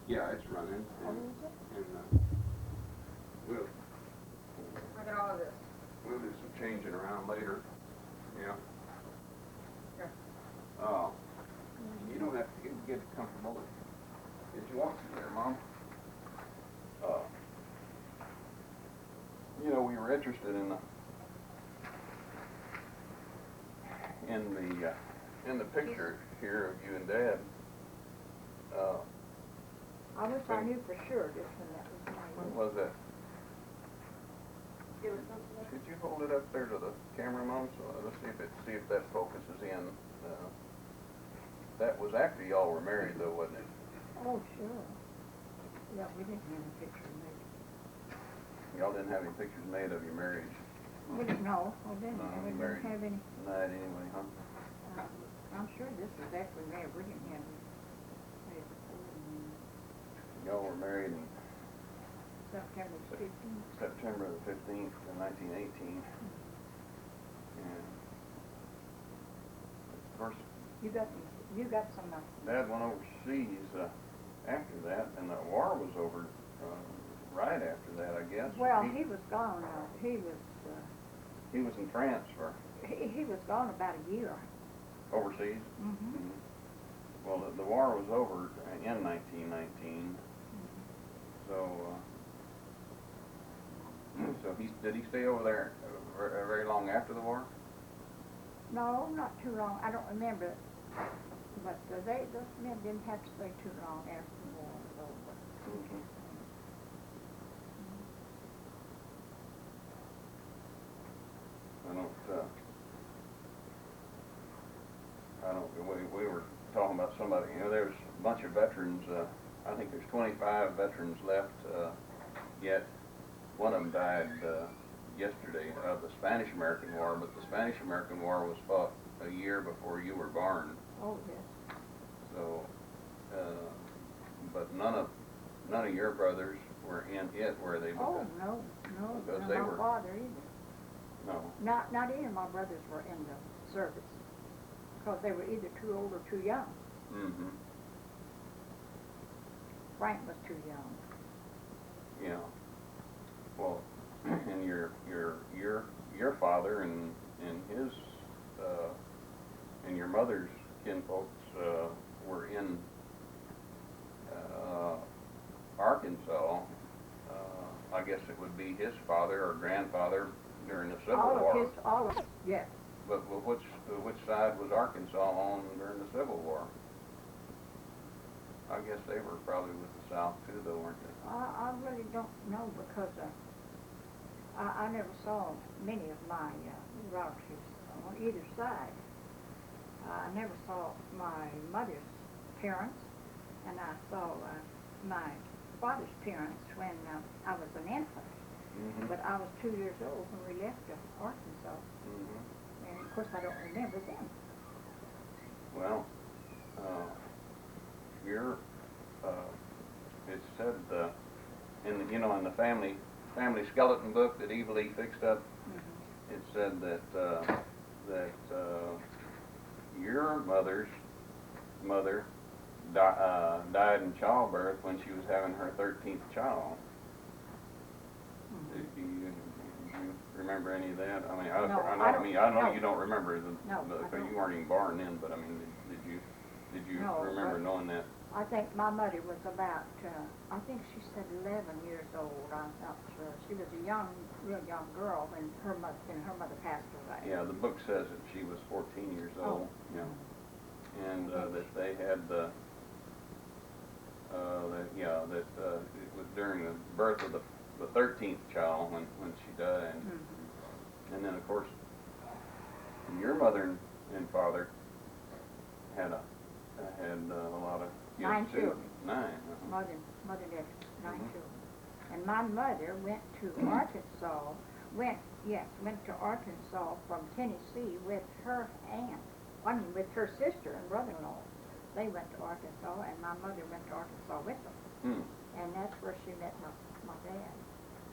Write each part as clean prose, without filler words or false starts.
Yeah, it's running. Oh, is it? And we'll Look at all of this. we'll do some changing around later. Yeah. Here. You don't have to get comfortable if you want to there, Mom. You know, we were interested in the picture here of you and Dad. I wish I knew for sure just when that was made. When was that? It was something. Could you hold it up there to the camera, Mom? So let's see if that focuses in. That was after y'all were married, though, wasn't it? Oh, sure. Yeah, we didn't have a picture made. Y'all didn't have any pictures made of your marriage. We didn't know. We didn't. No, We married. didn't have any. Night anyway, huh? I'm sure this was after we married. We didn't have any. Y'all were married in September 15th. September the 15th, 1918. And of course, You got some. Dad went overseas after that, and the war was over right after that, I guess. Well, he was gone. He was in France for He was gone about a year. overseas. Mm-hmm. Well, the war was over in 1919. So, so did he stay over there very long after the war? No, not too long. I don't remember. But those men didn't have to stay too long after the war was over. Mm-hmm. We were talking about somebody, you know, there's a bunch of veterans, I think there's 25 veterans left yet. One of them died yesterday of the Spanish-American War, but the Spanish-American War was fought a year before you were born. Oh, yes. So, but none of your brothers were in it, were they? Oh, no, because no, they my were, father either. no. Not any of my brothers were in the service. Because they were either too old or too young. Mm-hmm. Frank was too young. Yeah. Well, and your father and his and your mother's kinfolks were in Arkansas. I guess it would be his father or grandfather during the Civil War. All of his, yes. But which side was Arkansas on during the Civil War? I guess they were probably with the South too, though, weren't they? I really don't know because I never saw many of my relatives on either side. I never saw my mother's parents, and I saw my father's parents when I was an infant. Mm-hmm. But I was 2 years old when we left Arkansas. Mm-hmm. And of course I don't remember them. Well, it said in the family skeleton book that Eva Lee fixed up. Mm-hmm. It said that your mother's mother died in childbirth when she was having her 13th child. Mm-hmm. Do you remember any of that? I mean, I know you don't remember because you weren't even born then. But I mean, did you remember knowing that? I think my mother was about, I think she said 11 years old. I'm not sure. She was a real young girl when her mother passed away. Yeah, the book says that she was 14 years old. Oh. Yeah, and that they had that it was during the birth of the 13th child when she died. Mm-hmm. And then of course your mother and father had a lot of kids. 9 children. 9. Mother did 9 Mm-hmm. children. And my mother went to Arkansas. Went to Arkansas from Tennessee with her aunt. I mean, with her sister and brother-in-law. They went to Arkansas, and my mother went to Arkansas with them. Hmm. And that's where she met my dad.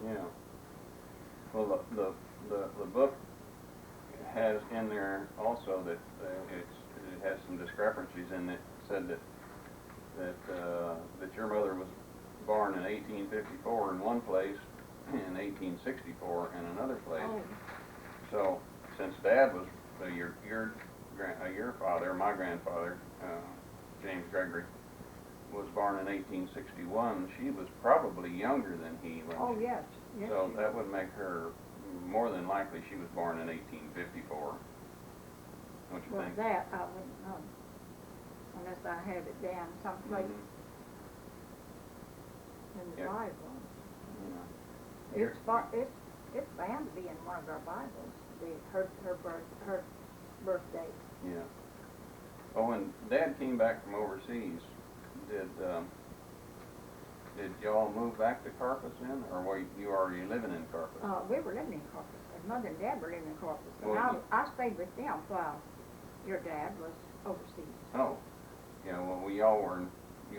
Yeah. Well, the book has in there also that it has some discrepancies in it. Said that your mother was born in 1854 in one place, in 1864 in another place. Oh. So, since Dad was your father, my grandfather, James Gregory, was born in 1861, she was probably younger than he was. Oh, yes. Yes, So she that would make her more than likely she was born in 1854. Don't you Well, think? that I wouldn't know, unless I had it down someplace Mhm. in the Yeah. Bible. Yeah. It's bound to be in one of our Bibles, her birth date. Yeah. Oh, when Dad came back from overseas, did y'all move back to Carpus then, or were you already living in Carpus? We were living in Corpus, and Mother and Dad were living in Corpus, and Well, I stayed with them while your dad was overseas. Oh, yeah. Well, you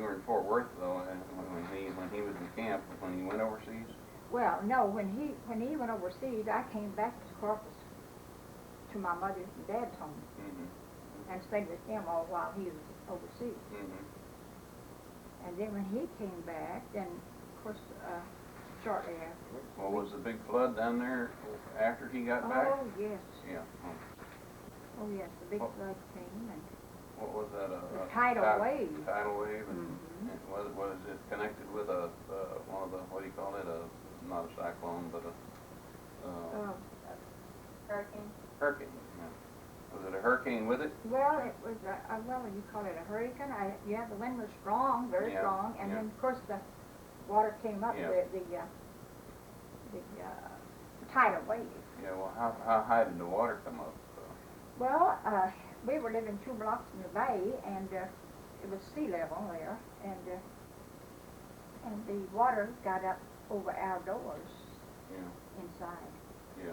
were in Fort Worth though, and when he was in camp, when he went overseas. Well, no, when he went overseas, I came back to Corpus, to my mother's and dad's home, Mm-hmm. and stayed with them all while he was overseas. Mm-hmm. And then when he came back, then of course shortly afterwards. Well, was the big flood down there after he got back? Oh yes, Yeah. oh yes, the big Well- flood came and What was that? the tidal wave. Tidal wave, and, Mhm. and was it connected with one of the, what do you call it? Not a cyclone, but a Hurricane? hurricane. Yeah. Was it a hurricane with it? Well, it was well, you call it a hurricane. Yeah, the wind was strong, very Yeah, strong, and yeah. then of course the water came up, Yeah. the tidal wave. Yeah. Well, how high did the water come up? Well, we were living 2 blocks from the bay, and it was sea level there, and the water got up over our doors Yeah. inside. Yeah.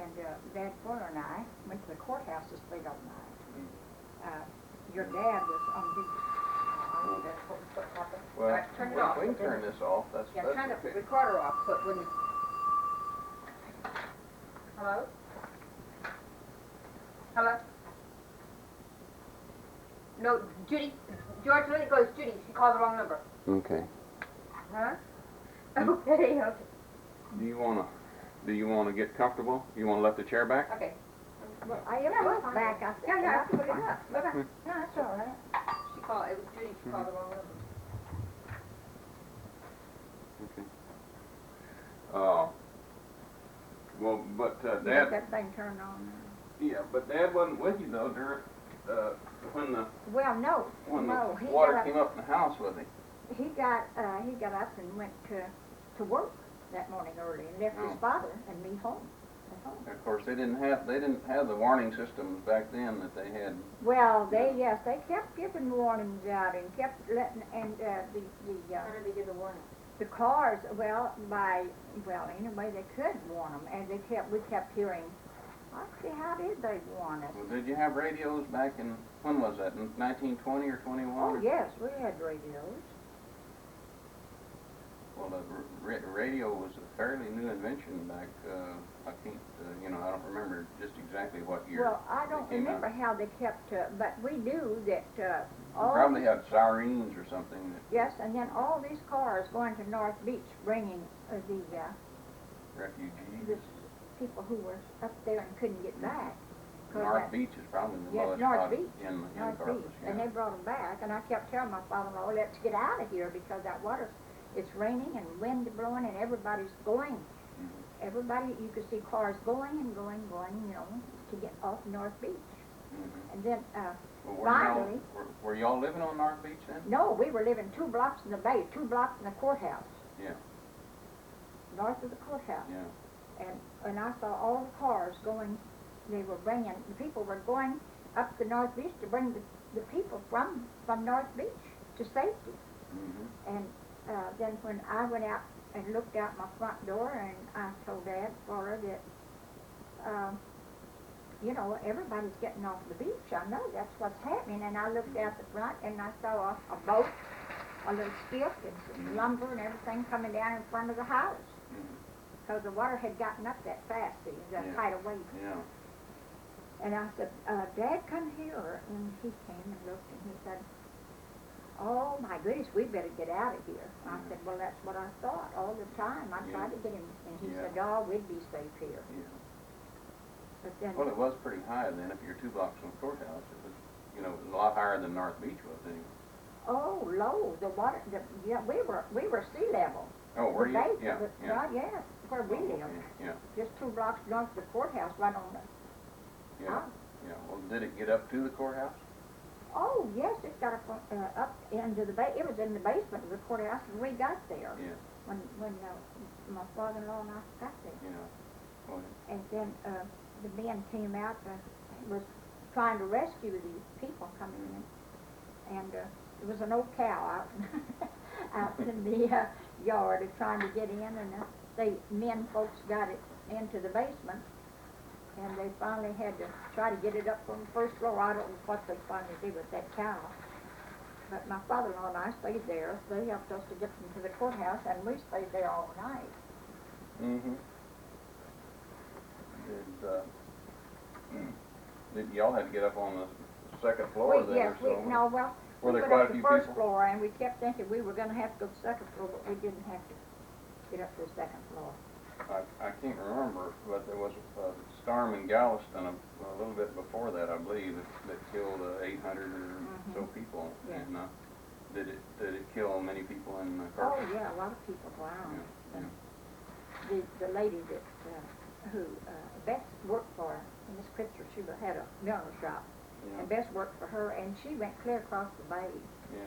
And Dad Fuller and I went to the courthouse to stay all night. Your dad was on duty. That's what happened. Well, All right, turn it off. we can turn this off. That's Yeah, that's turn the okay. recorder off, so it wouldn't. Hello? Hello? No, Judy, George, let it go. It's Judy. She called the wrong number. Okay. Huh? Okay, okay. Do you wanna get comfortable? You wanna let the chair back? Okay. Well, I Yeah, was fine. back. I Yeah, put put it up. Bye-bye. No, that's all right. She called, it was Judy. She called the wrong number. Okay. Well, but You got Dad, that thing turned on. yeah, but Dad wasn't with you though during when the Well, no, he water got came up in the house, was he? He got up and went to work that morning early and left his Oh. father and me home. At home. Of course, they didn't have the warning systems back then that they had. Well, they kept giving warnings out and kept letting and How did they give the warning? the cars any way they could warn them, and we kept hearing. Let's see, how did they warn us? Well, did you have radios back in, when was that, in 1920 or 21? Oh yes, we had radios. Well, the radio was a fairly new invention back, I can't, I don't remember just exactly what year. Well, I don't they came remember out. how they kept, but we knew that They all probably had sirens or something. yes, and then all these cars going to North Beach bringing the Refugees. people who were up there and couldn't get back. 'Cause North that- Beach is probably the Yes, lowest North spot Beach. in North Carpus. Beach, Yeah. and they brought them back, and I kept telling my father-in-law, let's get out of here because that water, it's raining and wind blowing and everybody's going. Mhm. Everybody, you could see cars going and going, to get off North Beach. Mhm. And then, Well, finally, were y'all living on North Beach then? no, we were living 2 blocks in the bay, 2 blocks in the courthouse, Yeah, north of the courthouse. yeah. And I saw all the cars going, the people were going up to North Beach to bring the people from North Beach to safety. Mhm. And then when I went out and looked out my front door and I told Dad Fuller that, everybody's getting off the beach. I know that's what's happening. And I looked out the front and I saw a boat, a little skiff and some lumber and everything coming down in front of the house. Mhm. Because the water had gotten up that fast, that Yeah. tidal wave. Yeah. And I said, Dad, come here. And he came and looked and he said, all my goodness, we better get out of here. And I said, well, that's what I thought all the time. I tried to get him, and he said, oh, we'd be safe here. Yeah. But then, Well, it was pretty high then. If you're 2 blocks from the courthouse, it was, you know, a lot higher than North Beach was anyway. oh, low, the water, yeah, we were sea level. Oh, were The you? base Yeah, of it, yeah. right, yeah, where we Oh, live. okay, yeah, Just 2 blocks north of the courthouse, right on the, yeah, yeah. Well, did it get up to the courthouse? oh, yes, it got up into the it was in the basement of the courthouse when we got there. Yeah, When my father-in-law and I got there. yeah. Oh, And then the men came out, was trying to rescue these people coming in. And there was an old cow out in the yard trying to get in, and men folks got it into the basement. And they finally had to try to get it up from the first floor. I don't know what they finally did with that cow. But my father-in-law and I stayed there. They helped us to get them to the courthouse, and we stayed there all night. mm-hmm. Did y'all had to get up on the second floor then or so? Were there we went quite up a the few first people? floor, and we kept thinking we were going to have to go to the second floor, but we didn't have to get up to the second floor. I can't remember, but there was a storm in Galveston a little bit before that, I believe, that killed 800 or so people. Yeah. And did it kill many people in Oh, Carthage? yeah, a lot of people drowned. Yeah, And the lady that who Beth worked for in this picture, she had a millinery shop, and yeah, Beth worked for her, and she went clear across the bay yeah,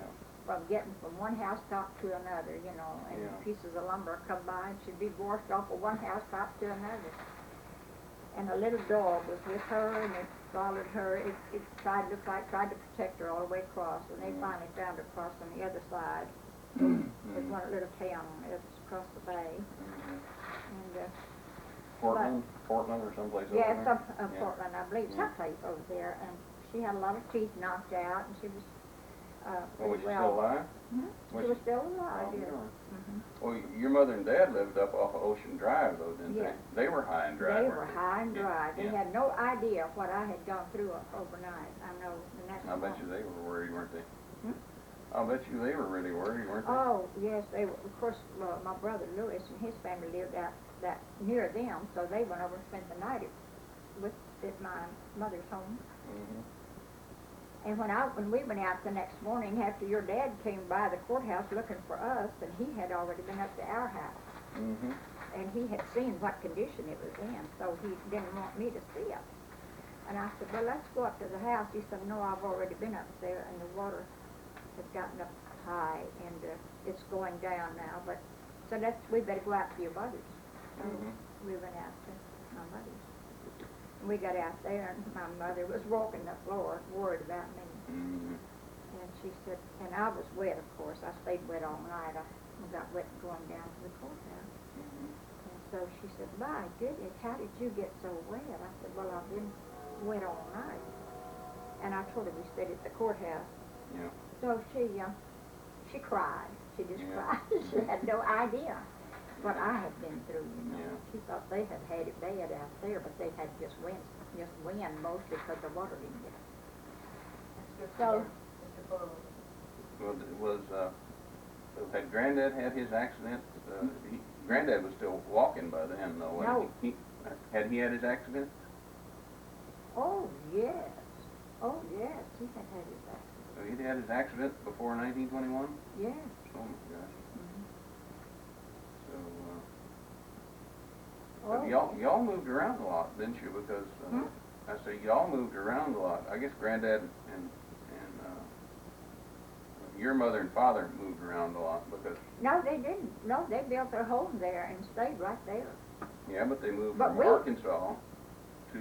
from getting from one housetop to another, you know, and Yeah. pieces of lumber come by, and she'd be washed off of one housetop to another. And a little dog was with her, and it followed her. It tried to protect her all the way across, and they finally found her across on the other side. There's one little town on the other across the bay, and Portland or someplace over yeah, there? some Yeah. Portland, I believe, Yeah. someplace over there. And she had a lot of teeth knocked out, and she was Oh, was she well. still alive? She was still alive, Oh, yes. really? Well, your mother and dad lived up off of Ocean Drive, though, didn't Yes. they? They were high and dry. They weren't were high and Yeah, dry. They yeah. had no idea what I had gone through overnight. I know, and that's I bet all. you they were worried, weren't they? Hmm? I'll bet you they were really worried, weren't they? Oh, yes, they were. Of course, my brother Louis and his family lived out that near them, so they went over and spent the night at my mother's home. Mm-hmm. And when we went out the next morning, after your dad came by the courthouse looking for us, and he had already been up to our house, Mm-hmm. and he had seen what condition it was in, so he didn't want me to see it. And I said, well, let's go up to the house. He said, no, I've already been up there, and the water has gotten up high, and it's going down now. But so we better go out to your mother's. So we went out to my mother's. And we got out there, and my mother was walking the floor, worried about me. Mm-hmm. And she said, and I was wet, of course. I stayed wet all night. I got wet going down to the courthouse. Mm-hmm. And so she said, my goodness, how did you get so wet? I said, well, I've been wet all night. And I told her we stayed at the courthouse. Yeah. So she cried. She just Yeah. cried. She had no idea what I had been through, you know. Yeah. She thought they had it bad out there, but they had just wind mostly because the water didn't get it. So, Well, had Granddad had his accident? Granddad was still walking by then, though. No. Had he had his accident? oh yes, he had his accident. He'd had his accident before 1921? Yes. Oh my gosh. So, Oh, y'all moved around a lot, didn't you? Because I say y'all moved around a lot. I guess Granddad and your mother and father moved around a lot because no, they didn't. No, they built their home there and stayed right there. yeah, but they moved But from we- Arkansas to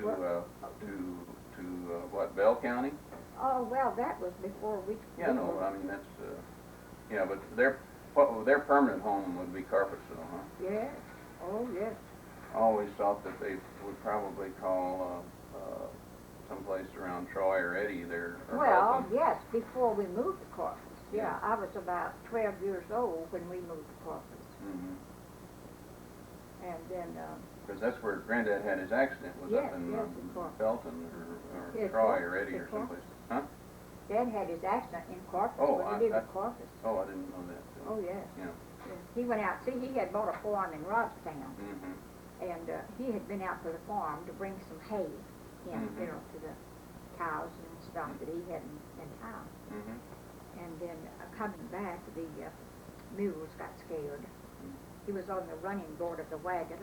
what, Bell County? Oh, well, that was before we... Yeah, no, I mean that's yeah, but their permanent home would be Carpetsville, huh? Yes. Oh, yes. I always thought that they would probably call someplace around Troy or Eddy there. Or Well, Belton. yes, before we moved to Corpus. Yeah, Yeah. I was about 12 years old when we moved to Corpus. Mm-hmm. And then, Because that's where Granddad had his accident, was Yes, up in yes, in Corpus. Belton or Yeah, Troy or Corpus, Eddy in or someplace. Huh? Dad had his accident in Corpus, Oh, when he lived in Corpus. Oh, I didn't know that. Oh, yes. Yeah. Yes. He went out, see, he had bought a farm in Robstown, Mm-hmm. and he had been out to the farm to bring some hay in, you know, to the cows and stuff that he had in town. Mm-hmm. And then coming back, the mules got scared. He was on the running board of the wagon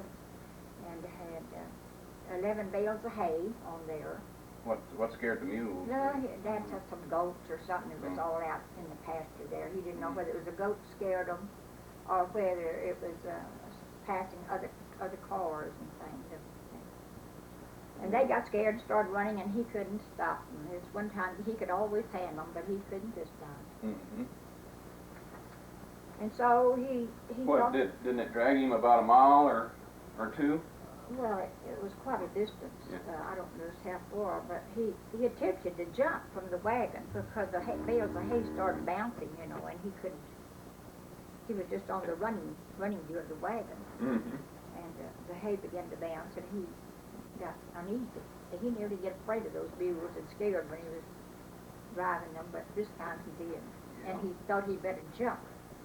and had 11 bales of hay on there. What scared the mules? No, Dad had some goats or something that was all out in the pasture there. He didn't know whether it was the goats scared them or whether it was passing other cars and things. And they got scared and started running, and he couldn't stop them. There's one time he could always hand them, but he couldn't this time. Mm-hmm. And so he What, didn't it drag him about a mile or two? Well, it was quite a distance. Yeah. I don't know how far, but he attempted to jump from the wagon because the bales of hay started bouncing, you know, and he couldn't. He was just on the running view of the wagon, Mm-hmm. and the hay began to bounce, and he got uneasy. He nearly get afraid of those mules and scared when he was driving them, but this time he did, and he thought he better jump.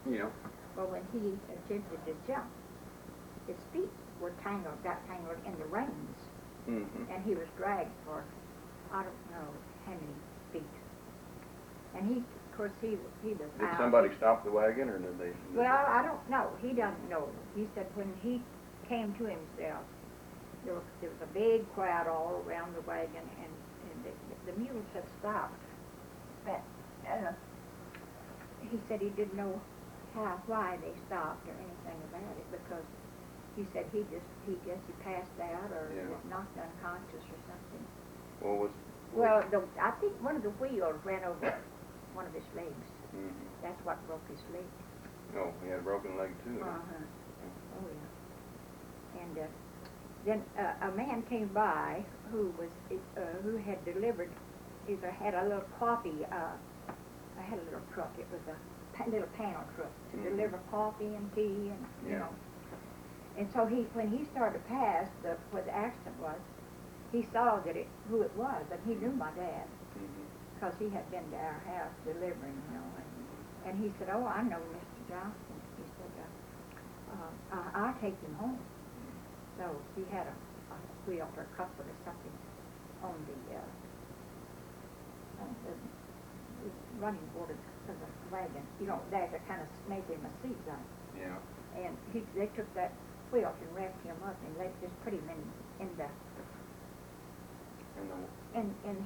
Yeah. Well, when he attempted to jump, his feet got tangled in the reins, Mm-hmm. and he was dragged for, I don't know how many feet. And he, of course, he was Did out. somebody stop the wagon, or did they? Well, I don't know. He doesn't know. He said when he came to himself, there was a big crowd all around the wagon, and the mules had stopped. But he said he didn't know why they stopped or anything about it, because he said he guessed he passed out or was knocked unconscious or something. Well, I think one of the wheels ran over one of his legs. Mm-hmm. That's what broke his leg. Oh, he had a broken leg too. Uh-huh. Oh, yeah. And then a man came by who had delivered, had a little coffee, I had a little truck. It was a little panel truck to deliver coffee and tea and, you know. And so when he started to pass where the accident was, he saw who it was, and he knew my dad, because he had been to our house delivering, you know. And he said, "Oh, I know Mr. Johnston." He said, "I'll take him home." So he had a wheel or a couple or something on the running board of the wagon. You know, they kind of made him a seat like. Yeah. And they took that quilt and wrapped him up, and they just put him in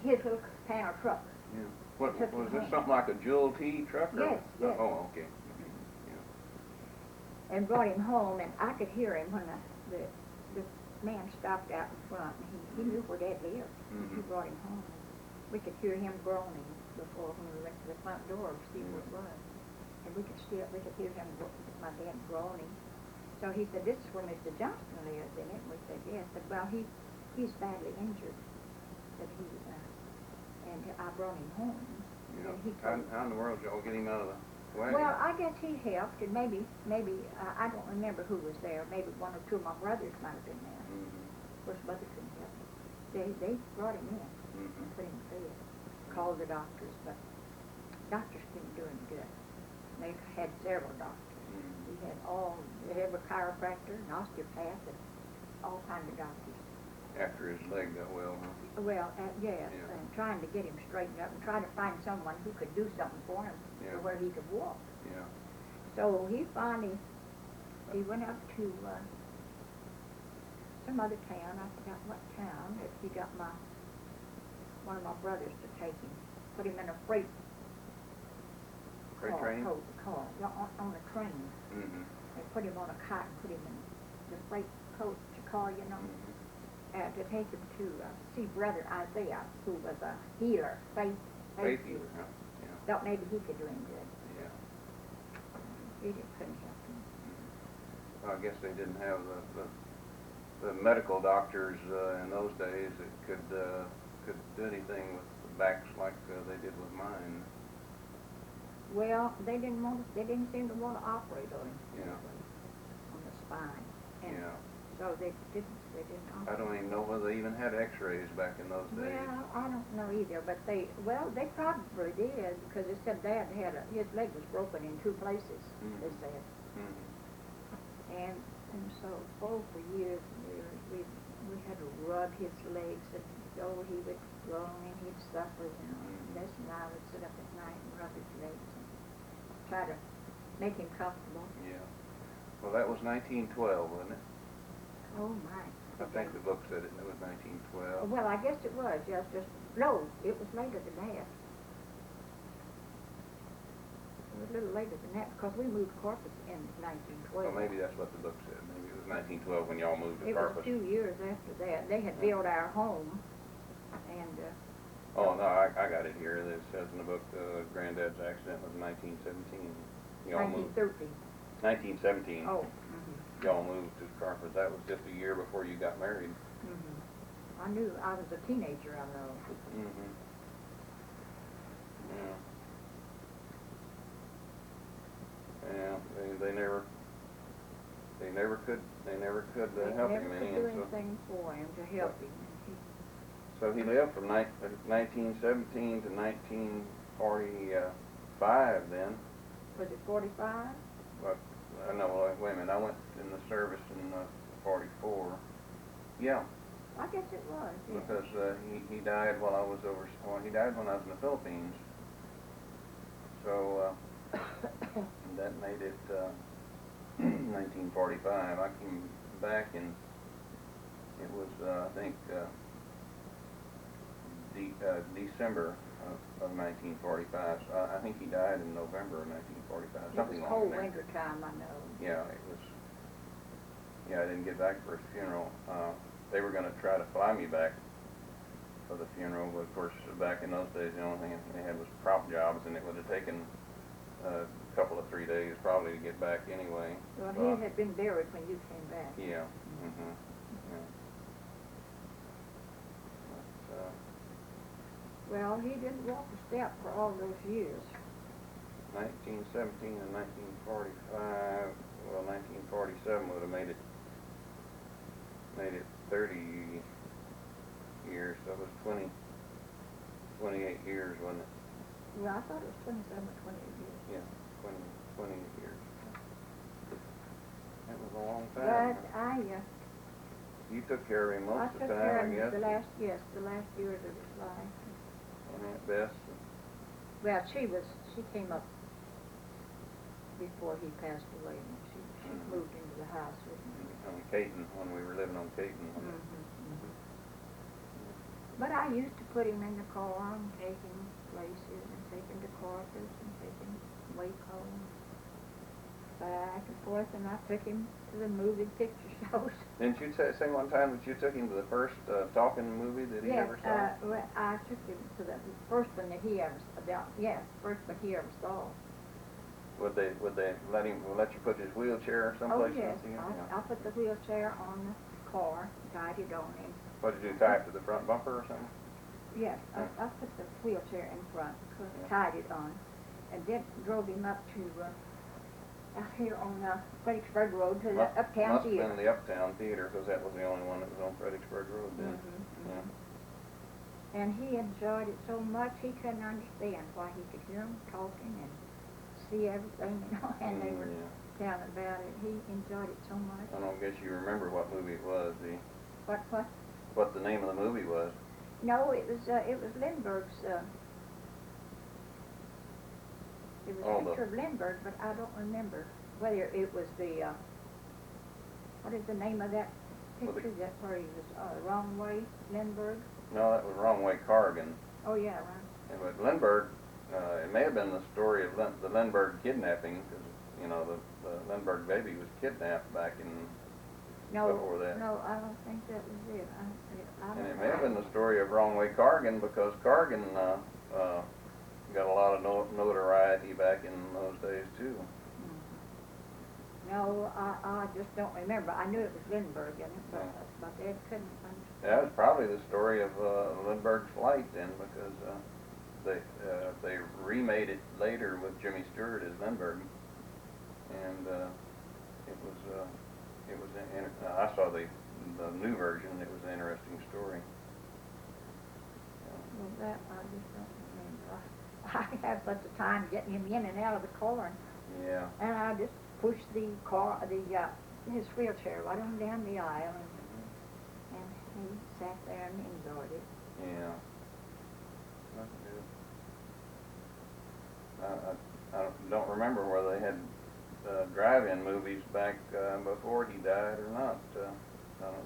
his little panel truck. Yeah. What was this? Something like a Jewel T truck? Or? Yes, yes. Oh, okay. And brought him home, and I could hear him when the man stopped out in front, and he knew where Dad lived. Mm-hmm. He brought him home. We could hear him groaning before when we went to the front door to see who it was. And we could hear him, my dad, groaning. So he said, "This is where Mr. Johnston lives, isn't it?" And we said, "Yes." But well, he's badly injured. That and I brought him home. Yeah. And he How in the world did y'all get him out of the wagon? Well, I guess he helped, and maybe I don't remember who was there. Maybe one or two of my brothers might have been there. Mm-hmm. Of course, mother couldn't help him. They brought him in and put him to bed. Called the doctors, but doctors couldn't do him good. They had several doctors. He had a chiropractor, an osteopath, and all kinds of doctors. After his leg got well, huh? Well, yes, Yeah. and trying to get him straightened up and trying to find someone who could do something for him to where he could walk. Yeah. So he went up to some other town, I forgot what town, that he got one of my brothers to take him, put him in a freight train? car, on a train. Mm-hmm. They put him on a cot and put him in the freight coach car, you know, to take him to see Brother Isaiah, who was a healer, faith healer. Yeah. Thought maybe he could do him good. Yeah. He couldn't help him. Well, I guess they didn't have the medical doctors in those days that could do anything with the backs like they did with mine. Well, they didn't seem to want to operate on him. Yeah. On the spine. And Yeah. So they didn't. I don't even know whether they even had x-rays back in those days. Well, I don't know either, but they probably did, because it said Dad his leg was broken in 2 places, they said. And so, for years and years, we had to rub his legs, and he would groan and he'd suffer, Les and I would sit up at night and rub his legs and try to make him comfortable. Yeah. Well, that was 1912, wasn't it? Oh my. I think the book said it was 1912. Well, I guess it was, yes, no, it was later than that. It was a little later than that, because we moved Corpus in 1912. Well, maybe that's what the book said. Maybe it was 1912 when y'all moved to It was Carpus. 2 years after that. They had built our home, and Oh, no, I got it here. It says in the book, Granddad's accident was 1917. Y'all moved. 1913. 1917. Oh. Y'all moved to Carpus. That was just a year before you got married. I knew I was a teenager, I know. Yeah. Yeah, they never could help him any. They never could do anything for him to help him. So he lived from 1917 to 1945 then. Was it 45? But, no, wait a minute, I went in the service in 44. Yeah. I guess it was, yeah. Because he died while I was he died when I was in the Philippines. So that made it 1945. I came back and it was, I think, December of 1945. So I think he died in November of 1945. Something like that. It was cold winter time, I know. Yeah, it was. Yeah, I didn't get back for his funeral. They were going to try to fly me back for the funeral, but of course, back in those days, the only thing they had was prop jobs, and it would have taken a couple of 3 days probably to get back anyway. Well, he had been buried when you came back. Yeah. Yeah. But, well, he didn't walk a step for all those years. 1917 and 1945. Well, 1947 would have made it 30 years. So it was 28 years, wasn't it? Yeah, I thought it was 27 or 28 years. Yeah, 28 years. That was a long time. But You took care of him most of the time, I guess. The last years of his life. And Aunt Bess. Well, she came up before he passed away, and she moved into the house with me. On Caton, when we were living on Caton. But I used to put him in the car and take him places, and take him to Corpus, and take him Waco, back and forth, and I took him to the movie picture shows. Didn't you say one time that you took him to the first talking movie that he ever saw? Well, I took him to the first one that he ever saw. Yeah, first one he ever saw. Would they let you put his wheelchair someplace? Oh yes, I put the wheelchair on the car, tied it on him. What did you tie it to the front bumper or something? Yes, I put the wheelchair in front, tied it on, and then drove him up to out here on Fredericksburg Road to the Uptown Theater. Must have been the Uptown Theater, because that was the only one that was on Fredericksburg Road then. Yeah. And he enjoyed it so much he couldn't understand why he could hear them talking and see everything, and they were telling about it. He enjoyed it so much. I don't guess you remember what movie it was, do you? What? What the name of the movie was? No, it was Lindbergh's. It was Richard Lindbergh, but I don't remember whether it was the. What is the name of that picture? That where he was wrong way, Lindbergh. No, that was Wrong Way Corrigan. Oh yeah, right. And with Lindbergh, it may have been the story of the Lindbergh kidnapping, because the Lindbergh baby was kidnapped back in. Before that. No, I don't think that was it. And it may have been the story of Wrong Way Corrigan, because Corrigan got a lot of notoriety back in those days too. No, I just don't remember. I knew it was Lindbergh in it, but Ed couldn't understand. That was probably the story of Lindbergh's flight then, because they remade it later with Jimmy Stewart as Lindbergh, and it was it was, I saw the new version, it was an interesting story. Well, that I just don't remember. I had such a time getting him in and out of the car, Yeah. and I just pushed the car, his wheelchair right on down the aisle, and he sat there and enjoyed it. Yeah. That's good. I don't remember whether they had drive-in movies back before he died or not.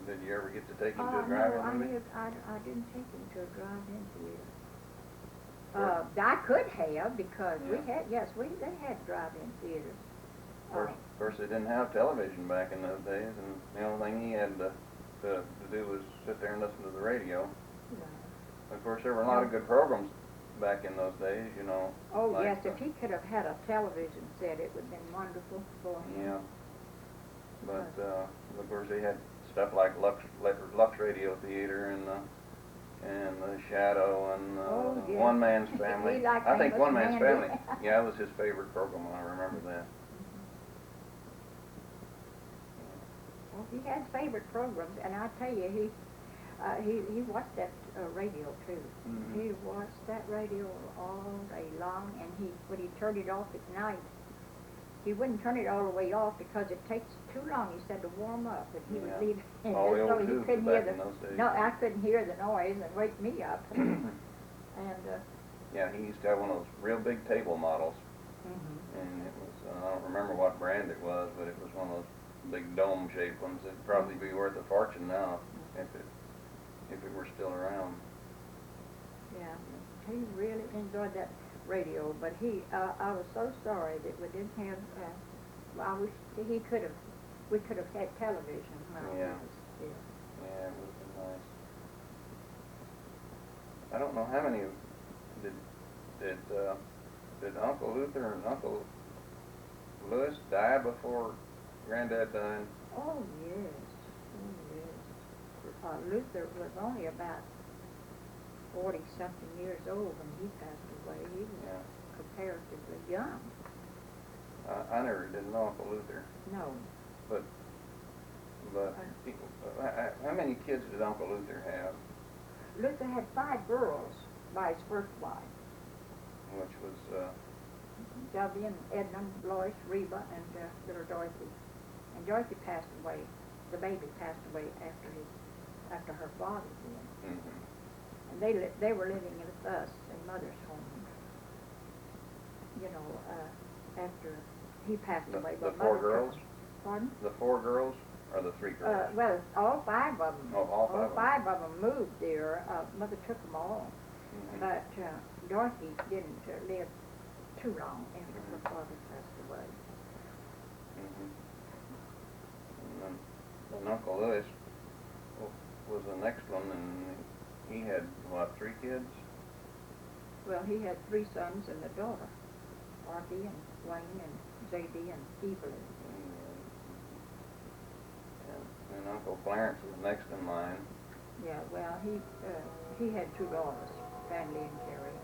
Did you ever get to take him to a drive-in movie? No, I didn't take him to a drive-in theater. I could have, because they had drive-in theaters. Of course, they didn't have television back in those days, and the only thing he had to do was sit there and listen to the radio. Right. Of course, there were a lot of good programs back in those days, you know. Oh, like, yes, if he could have had a television set, it would have been wonderful for him. Yeah. But, of course, they had stuff like Lux Radio Theater and The Shadow and yes. One Man's Family. He liked I think Amos One Man's Mandy. Family, yeah, that was his favorite program. I remember that. Well, he had favorite programs, and I tell you, he watched that radio too. Mm-hmm. He watched that radio all day long, and when he turned it off at night, he wouldn't turn it all the way off because it takes too long, he said, to warm up, and he would leave it in All the just so old he tubes couldn't hear back in those days. No, I couldn't hear the noise and wake me up. And Yeah, he used to have one of those real big table models, mhm. and it was, I don't remember what brand it was, but it was one of those big dome-shaped ones. It'd probably be worth a fortune now if it were still around. Yeah, he really enjoyed that radio, but I was so sorry that we didn't have, I wish we could have had television when I Yeah. was here. Yeah, it would have been nice. I don't know how many did Uncle Luther and Uncle Louis die before Granddad died? Oh, yes. Oh, yes. Luther was only about 40-something years old when he passed away. He was comparatively young. I never did know Uncle Luther, No. but how many kids did Uncle Luther have? Luther had 5 girls by his first wife. Which was Debbie and Edna, Lois, Reba, and little Dorothy. And Dorothy passed away. The baby passed away after her father did. mm-hmm. And they were living with us in Mother's home. You know, after he passed away. The but 4 Mother girls? Pardon? The 4 girls or the 3 girls? Well, all 5 of them. Oh, all 5 of them. 5 of them moved there. Mother took them all. Mm-hmm. But Dorothy didn't live too long after her father passed away. Mm-hmm. And then Uncle Louis was the next one, and he had, what, 3 kids? Well, he had 3 sons and a daughter, Arthie and Wayne and J.D. and Evelyn. And Uncle Clarence was next in line. Yeah, well, he had 2 daughters, Fannie and Carrie.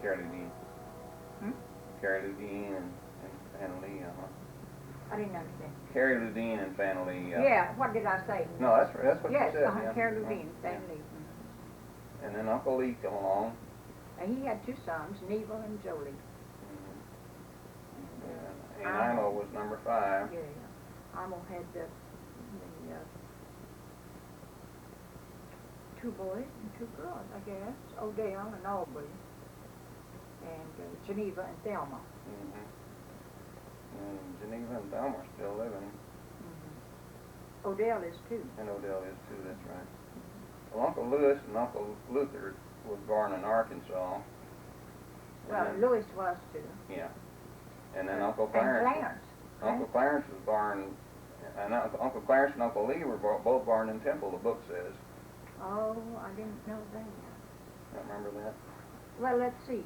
Carrie Dean. Hmm? Carrie Dean and Fannie, I didn't understand. Carrie Ludine and Fannie. Yeah, what did I say? No, that's what yes, you said. Yeah. Carrie Ludine, Yeah. Fannie. And then Uncle Lee come along. And he had 2 sons, Neville and Jolie. And Imo was number 5. Yeah, Imo had the 2 boys and 2 girls, I guess. Odell and Aubrey. And Geneva and Thelma. And Geneva and Thelma are still living. Odell is too. And Odell is too, that's right. Well, Uncle Louis and Uncle Luther was born in Arkansas. Well, then, Louis was too. Yeah. And then Uncle Clarence. And Clarence. Uncle Clarence was born, and Uncle Clarence and Uncle Lee were both born in Temple, the book says. Oh, I didn't know that. Don't remember that? Well, let's see.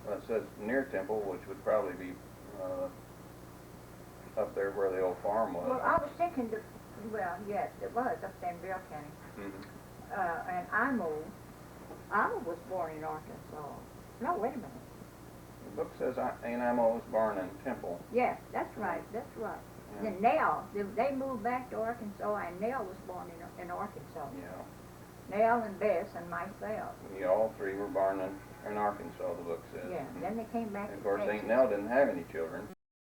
Well, it says near Temple, which would probably be up there where the old farm was. Well, I was thinking that, well, yes, it was up there in Bell County. Mm-hmm. And Imo was born in Arkansas. No, wait a minute. book says Aunt Emma was born in Temple. Yeah, that's right, that's right. Yeah. Then Nell, they moved back to Arkansas, and Nell was born in Arkansas. Yeah. Nell and Bess and myself. Yeah, all three were born in Arkansas, the book says. Yeah, then they came back And of to course, Texas. Aunt Nell didn't have any children.